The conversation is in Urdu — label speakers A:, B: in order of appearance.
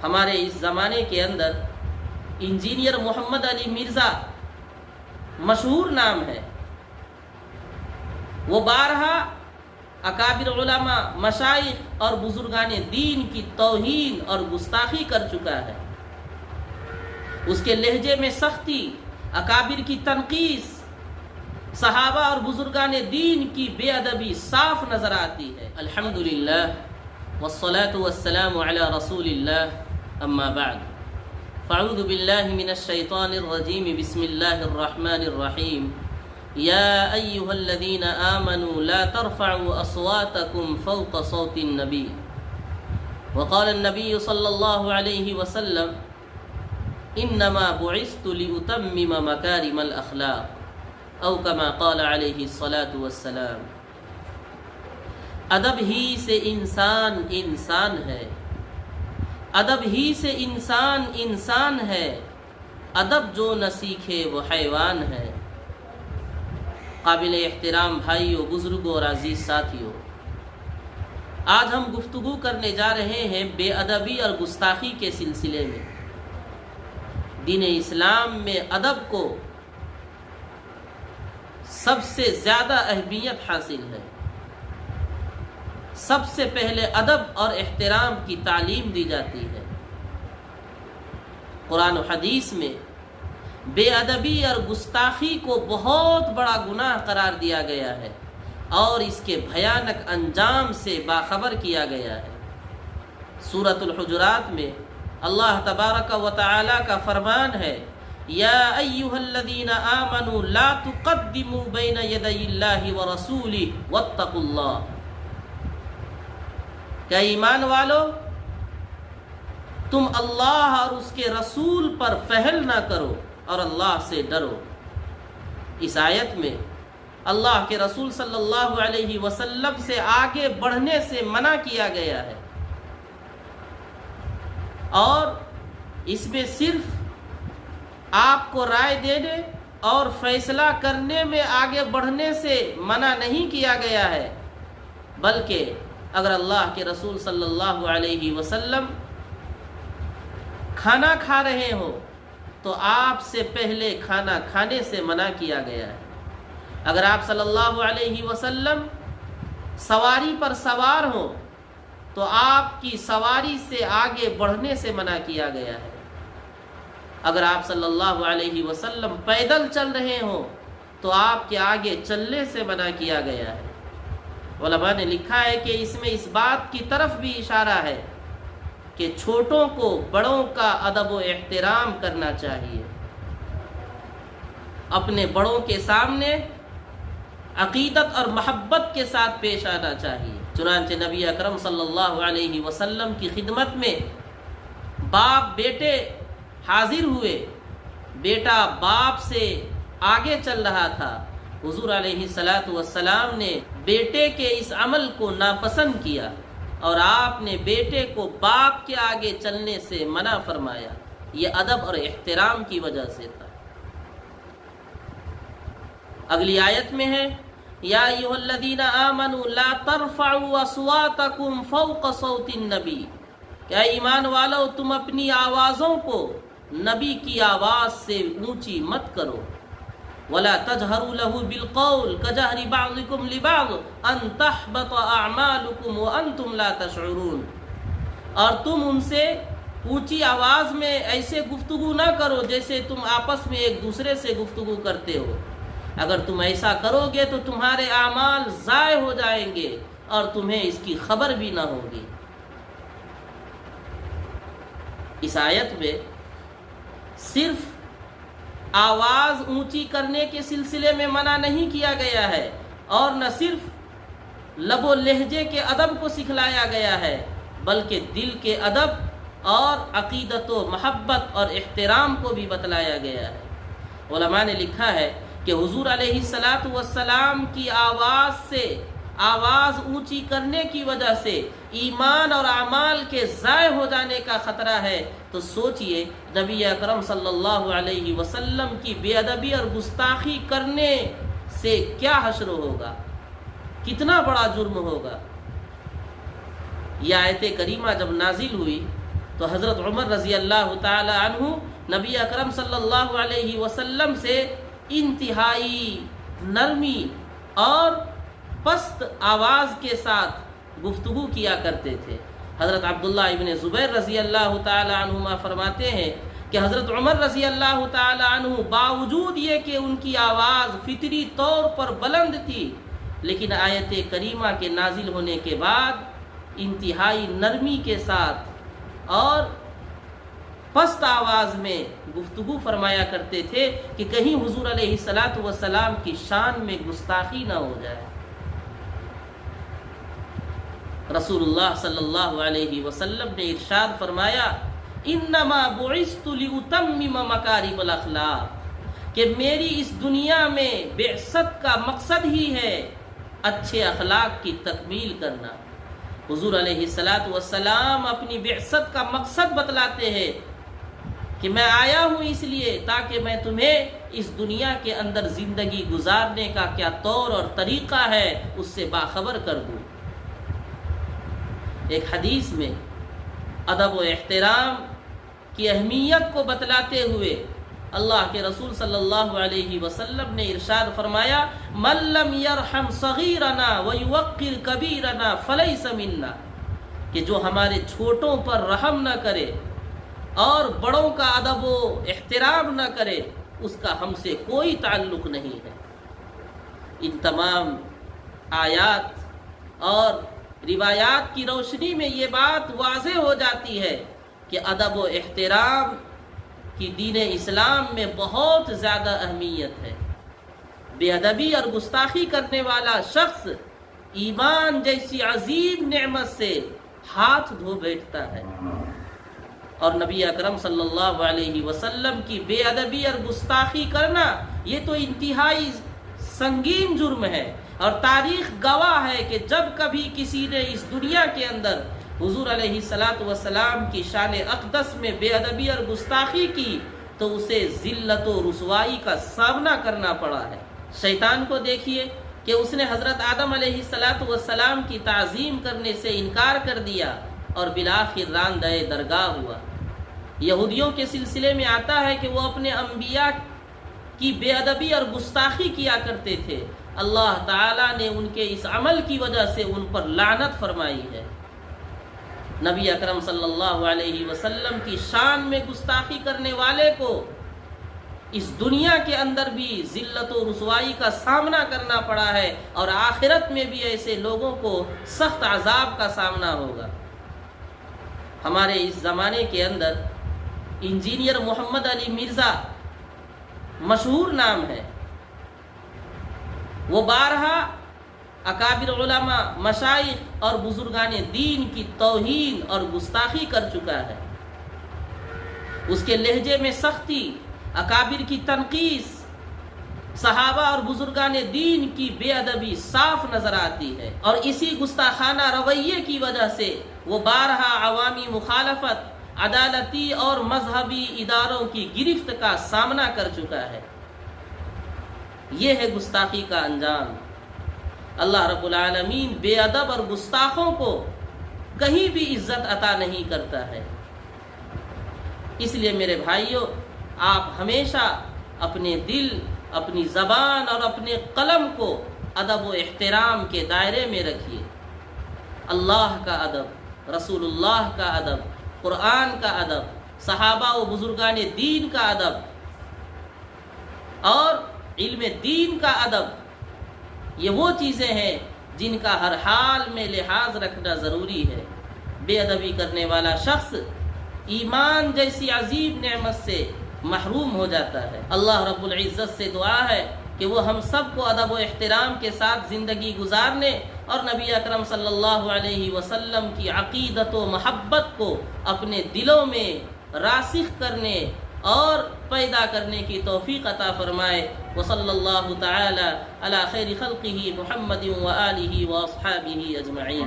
A: ہمارے اس زمانے کے اندر انجینئر محمد علی مرزا مشہور نام ہے، وہ بارہا اکابر علماء، مشائخ اور بزرگان دین کی توہین اور گستاخی کر چکا ہے۔ اس کے لہجے میں سختی، اکابر کی تنقیص، صحابہ اور بزرگان دین کی بے ادبی صاف نظر آتی ہے۔ الحمدللہ والصلاة والسلام علی رسول اللہ، اما بعد فاعوذ باللہ من الشیطان الرجیم، بسم اللہ الرحمن الرحیم۔ یا ایہا الذین آمنوا لا ترفعوا اصواتکم فوق صوت النبی، وقال النبی صلی اللہ علیہ وسلم انما بعثت لأتمم مکارم الاخلاق، او کما قال علیہ الصلاة والسلام۔ ادب ہی سے انسان انسان ہے، ادب ہی سے انسان انسان ہے، ادب جو نہ سیکھے وہ حیوان ہے۔ قابل احترام بھائیوں، بزرگوں اور عزیز ساتھیوں، آج ہم گفتگو کرنے جا رہے ہیں بے ادبی اور گستاخی کے سلسلے میں۔ دین اسلام میں ادب کو سب سے زیادہ اہمیت حاصل ہے۔ سب سے پہلے ادب اور احترام کی تعلیم دی جاتی ہے۔ قرآن و حدیث میں بے ادبی اور گستاخی کو بہت بڑا گناہ قرار دیا گیا ہے اور اس کے بھیانک انجام سے باخبر کیا گیا ہے۔ سورۃ الحجرات میں اللہ تبارک و تعالی کا فرمان ہے، یا ایھا الذین آمنوا لا تقدموا بین یدی اللہ ورسولہ واتقوا اللہ۔ کہ ایمان والو، تم اللہ اور اس کے رسول پر پہل نہ کرو اور اللہ سے ڈرو۔ اس آیت میں اللہ کے رسول صلی اللہ علیہ وسلم سے آگے بڑھنے سے منع کیا گیا ہے، اور اس میں صرف آپ کو رائے دینے اور فیصلہ کرنے میں آگے بڑھنے سے منع نہیں کیا گیا ہے، بلکہ اگر اللہ کے رسول صلی اللہ علیہ وسلم کھانا کھا رہے ہوں تو آپ سے پہلے کھانا کھانے سے منع کیا گیا ہے۔ اگر آپ صلی اللہ علیہ وسلم سواری پر سوار ہوں تو آپ کی سواری سے آگے بڑھنے سے منع کیا گیا ہے۔ اگر آپ صلی اللہ علیہ وسلم پیدل چل رہے ہوں تو آپ کے آگے چلنے سے منع کیا گیا ہے۔ علماء نے لکھا ہے کہ اس میں اس بات کی طرف بھی اشارہ ہے کہ چھوٹوں کو بڑوں کا ادب و احترام کرنا چاہیے، اپنے بڑوں کے سامنے عقیدت اور محبت کے ساتھ پیش آنا چاہیے۔ چنانچہ نبی اکرم صلی اللہ علیہ وسلم کی خدمت میں باپ بیٹے حاضر ہوئے، بیٹا باپ سے آگے چل رہا تھا، حضور علیہ السلام نے بیٹے کے اس عمل کو ناپسند کیا اور آپ نے بیٹے کو باپ کے آگے چلنے سے منع فرمایا۔ یہ ادب اور احترام کی وجہ سے تھا۔ اگلی آیت میں ہے، یا ایھا الذین آمنوا لا ترفعوا اصواتکم فوق صوت النبی۔ کہ ایمان والو، تم اپنی آوازوں کو نبی کی آواز سے اونچی مت کرو۔ ولا تجهروا له بالقول كجهر بعضكم لبعض ان تحبط اعمالكم وانتم لا تشعرون۔ اور تم ان سے اونچی آواز میں ایسے گفتگو نہ کرو جیسے تم آپس میں ایک دوسرے سے گفتگو کرتے ہو۔ اگر تم ایسا کرو گے تو تمہارے اعمال ضائع ہو جائیں گے اور تمہیں اس کی خبر بھی نہ ہوگی۔ اس آیت میں صرف آواز اونچی کرنے کے سلسلے میں منع نہیں کیا گیا ہے، اور نہ صرف لب و لہجے کے ادب کو سکھلایا گیا ہے، بلکہ دل کے ادب اور عقیدت و محبت اور احترام کو بھی بتلایا گیا ہے۔ علماء نے لکھا ہے کہ حضور علیہ السلام کی آواز سے آواز اونچی کرنے کی وجہ سے ایمان اور اعمال کے ضائع ہو جانے کا خطرہ ہے، تو سوچئے نبی اکرم صلی اللہ علیہ وسلم کی بے ادبی اور گستاخی کرنے سے کیا حشر ہوگا، کتنا بڑا جرم ہوگا۔ یہ آیت کریمہ جب نازل ہوئی تو تو حضرت عمر رضی اللہ تعالی عنہ نبی اکرم صلی اللہ علیہ وسلم سے انتہائی نرمی اور پست آواز کے ساتھ گفتگو کیا کرتے تھے۔ حضرت عبداللہ ابن زبیر رضی اللہ تعالی عنہما فرماتے ہیں کہ حضرت عمر رضی اللہ تعالی عنہ باوجود یہ کہ ان کی آواز فطری طور پر بلند تھی، لیکن آیت کریمہ کے نازل ہونے کے بعد انتہائی نرمی کے ساتھ اور پست آواز میں گفتگو فرمایا کرتے تھے کہ کہیں حضور علیہ الصلاۃ والسلام کی شان میں گستاخی نہ ہو جائے۔ رسول اللہ صلی اللہ علیہ وسلم نے ارشاد فرمایا انما بعثت لاتمم مکارم الاخلاق، کہ میری اس دنیا میں بعثت کا مقصد ہی ہے اچھے اخلاق کی تکمیل کرنا۔ حضور علیہ الصلاۃ والسلام اپنی بعثت کا مقصد بتلاتے ہیں کہ میں آیا ہوں اس لیے تاکہ میں تمہیں اس دنیا کے اندر زندگی گزارنے کا کیا طور اور طریقہ ہے اس سے باخبر کر دوں۔ ایک حدیث میں ادب و احترام کی اہمیت کو بتلاتے ہوئے اللہ کے رسول صلی اللہ علیہ وسلم نے ارشاد فرمایا من لم یرحم صغیرنا ویوقر کبیرنا فلیس منا، کہ جو ہمارے چھوٹوں پر رحم نہ کرے اور بڑوں کا ادب و احترام نہ کرے اس کا ہم سے کوئی تعلق نہیں ہے۔ ان تمام آیات اور روایات کی روشنی میں یہ بات واضح ہو جاتی ہے کہ ادب و احترام کی دین اسلام میں بہت زیادہ اہمیت ہے۔ بے ادبی اور گستاخی کرنے والا شخص ایمان جیسی عظیم نعمت سے ہاتھ دھو بیٹھتا ہے، اور نبی اکرم صلی اللہ علیہ وسلم کی بے ادبی اور گستاخی کرنا یہ تو انتہائی سنگین جرم ہے، اور تاریخ گواہ ہے کہ جب کبھی کسی نے اس دنیا کے اندر حضور علیہ الصلاۃ والسلام کی شان اقدس میں بے ادبی اور گستاخی کی تو اسے ذلت و رسوائی کا سامنا کرنا پڑا ہے۔ شیطان کو دیکھیے کہ اس نے حضرت آدم علیہ الصلاۃ والسلام کی تعظیم کرنے سے انکار کر دیا اور بالآخر راندہ درگاہ ہوا۔ یہودیوں کے سلسلے میں آتا ہے کہ وہ اپنے انبیاء کی بے ادبی اور گستاخی کیا کرتے تھے، اللہ تعالیٰ نے ان کے اس عمل کی وجہ سے ان پر لعنت فرمائی ہے۔ نبی اکرم صلی اللہ علیہ وسلم کی شان میں گستاخی کرنے والے کو اس دنیا کے اندر بھی ذلت و رسوائی کا سامنا کرنا پڑا ہے، اور آخرت میں بھی ایسے لوگوں کو سخت عذاب کا سامنا ہوگا۔ ہمارے اس زمانے کے اندر انجینئر محمد علی مرزا مشہور نام ہے، وہ بارہا اکابر علماء، مشائخ اور بزرگان دین کی توہین اور گستاخی کر چکا ہے۔ اس کے لہجے میں سختی، اکابر کی تنقیص، صحابہ اور بزرگان دین کی بے ادبی صاف نظر آتی ہے، اور اسی گستاخانہ رویے کی وجہ سے وہ بارہا عوامی مخالفت، عدالتی اور مذہبی اداروں کی گرفت کا سامنا کر چکا ہے۔ یہ ہے گستاخی کا انجام۔ اللہ رب العالمین بے ادب اور گستاخوں کو کہیں بھی عزت عطا نہیں کرتا ہے۔ اس لیے میرے بھائیوں، آپ ہمیشہ اپنے دل، اپنی زبان اور اپنے قلم کو ادب و احترام کے دائرے میں رکھیے۔ اللہ کا ادب، رسول اللہ کا ادب، قرآن کا ادب، صحابہ و بزرگان دین کا ادب اور علم دین کا ادب، یہ وہ چیزیں ہیں جن کا ہر حال میں لحاظ رکھنا ضروری ہے۔ بے ادبی کرنے والا شخص ایمان جیسی عظیم نعمت سے محروم ہو جاتا ہے۔ اللہ رب العزت سے دعا ہے کہ وہ ہم سب کو ادب و احترام کے ساتھ زندگی گزارنے اور نبی اکرم صلی اللہ علیہ وسلم کی عقیدت و محبت کو اپنے دلوں میں راسخ کرنے اور پیدا کرنے کی توفیق عطا فرمائے۔ وصلی اللہ تعالی علی خیر خلقہ محمد و آلہ و اصحابہ اجمعین۔